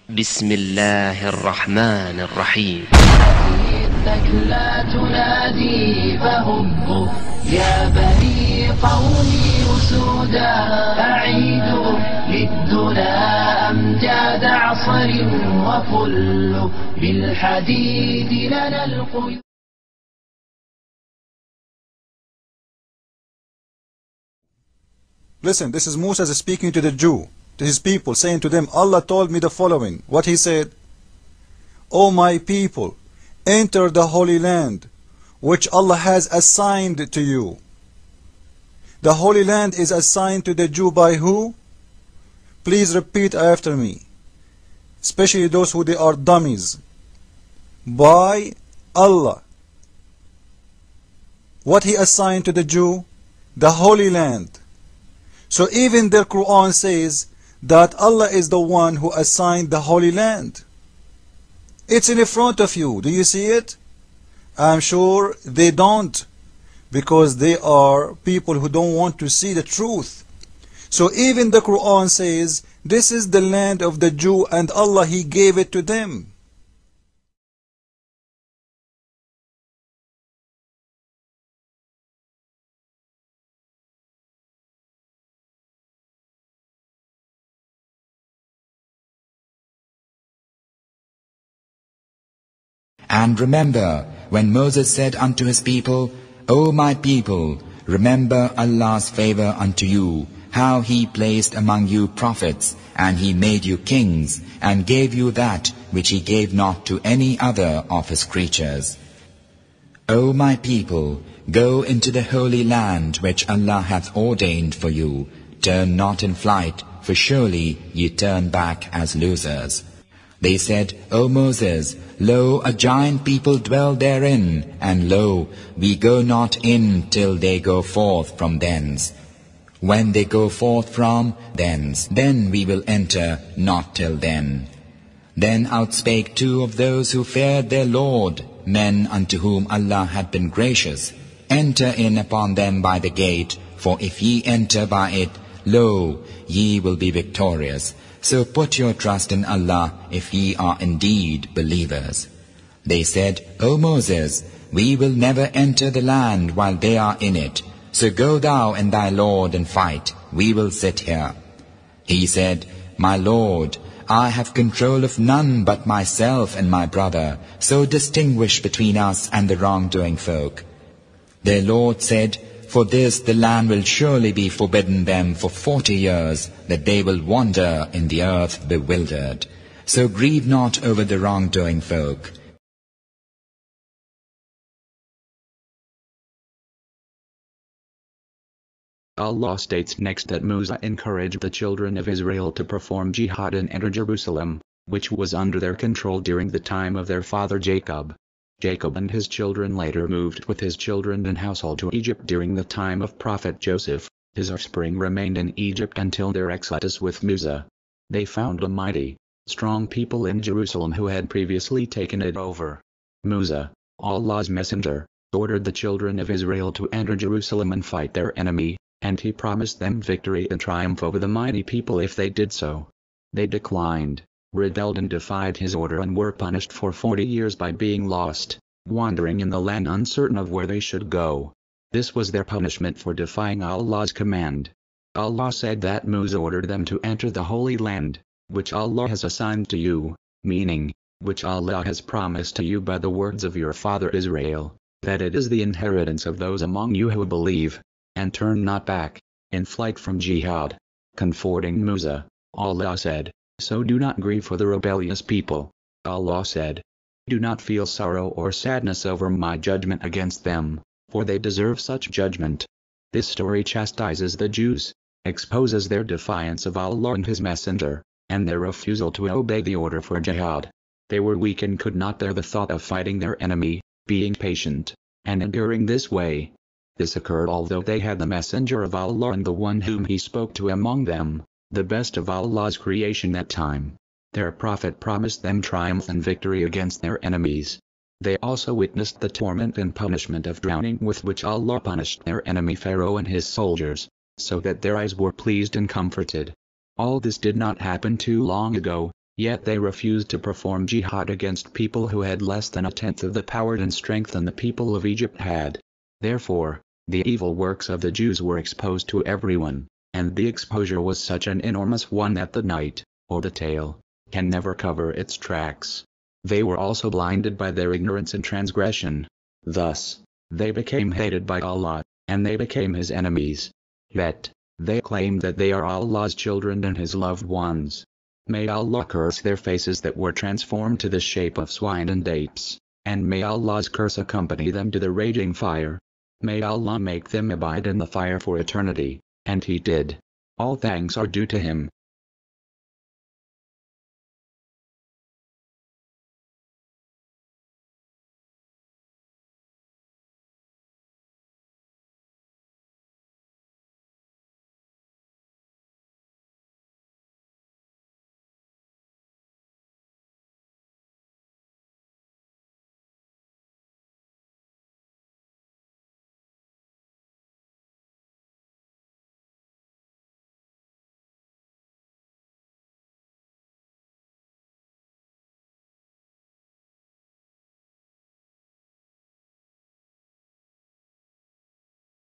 بسم الله الرحمن الرحيم. إنك لا تنادي فهبوا يا بني قومي أسودا أعيدوا للدنا أمجاد عصر وفلوا بالحديد لنا القيود. Listen, this is Moses speaking to the Jew, to his people, saying to them, Allah told me the following. What he said: O my people, enter the Holy Land, which Allah has assigned to you. The Holy Land is assigned to the Jew by who? Please repeat after me, especially those who they are dummies. By Allah. What he assigned to the Jew? The Holy Land. So even the Quran says that Allah is the one who assigned the Holy Land. It's in front of you. Do you see it? I'm sure they don't, because they are people who don't want to see the truth. So even the Quran says this is the land of the Jew, and Allah, He gave it to them. And remember, when Moses said unto his people, O my people, remember Allah's favor unto you, how He placed among you prophets, and He made you kings, and gave you that which He gave not to any other of His creatures. O my people, go into the holy land which Allah hath ordained for you. Turn not in flight, for surely ye turn back as losers. They said, O Moses, lo, a giant people dwell therein, and lo, we go not in till they go forth from thence. When they go forth from thence, then we will enter, not till then. Then outspake two of those who feared their Lord, men unto whom Allah had been gracious. Enter in upon them by the gate, for if ye enter by it, lo, ye will be victorious. So put your trust in Allah, if ye are indeed believers. They said, O Moses, we will never enter the land while they are in it. So go thou and thy Lord and fight. We will sit here. He said, My Lord, I have control of none but myself and my brother. So distinguish between us and the wrongdoing folk. Their Lord said, For this the land will surely be forbidden them for 40 years, that they will wander in the earth bewildered. So grieve not over the wrongdoing folk. Allah states next that Musa encouraged the children of Israel to perform jihad and enter Jerusalem, which was under their control during the time of their father Jacob. Jacob and his children later moved with his children and household to Egypt during the time of Prophet Joseph. His offspring remained in Egypt until their exodus with Musa. They found a mighty, strong people in Jerusalem who had previously taken it over. Musa, Allah's messenger, ordered the children of Israel to enter Jerusalem and fight their enemy, and he promised them victory and triumph over the mighty people if they did so. They declined, rebelled and defied his order, and were punished for 40 years by being lost, wandering in the land uncertain of where they should go. This was their punishment for defying Allah's command. Allah said that Musa ordered them to enter the Holy Land, which Allah has assigned to you, meaning, which Allah has promised to you by the words of your father Israel, that it is the inheritance of those among you who believe, and turn not back, in flight from jihad. Comforting Musa, Allah said, So do not grieve for the rebellious people. Allah said, Do not feel sorrow or sadness over my judgment against them, for they deserve such judgment. This story chastises the Jews, exposes their defiance of Allah and His Messenger, and their refusal to obey the order for jihad. They were weak and could not bear the thought of fighting their enemy, being patient, and enduring this way. This occurred although they had the Messenger of Allah and the one whom He spoke to among them, the best of Allah's creation at time. Their prophet promised them triumph and victory against their enemies. They also witnessed the torment and punishment of drowning with which Allah punished their enemy Pharaoh and his soldiers, so that their eyes were pleased and comforted. All this did not happen too long ago, Yet they refused to perform jihad against people who had less than a tenth of the power and strength than the people of Egypt had. Therefore, the evil works of the Jews were exposed to everyone, and the exposure was such an enormous one that the night, or the tail, can never cover its tracks. They were also blinded by their ignorance and transgression. Thus, they became hated by Allah, and they became His enemies. Yet, they claimed that they are Allah's children and His loved ones. May Allah curse their faces that were transformed to the shape of swine and apes, and may Allah's curse accompany them to the raging fire. May Allah make them abide in the fire for eternity, and He did. All thanks are due to Him,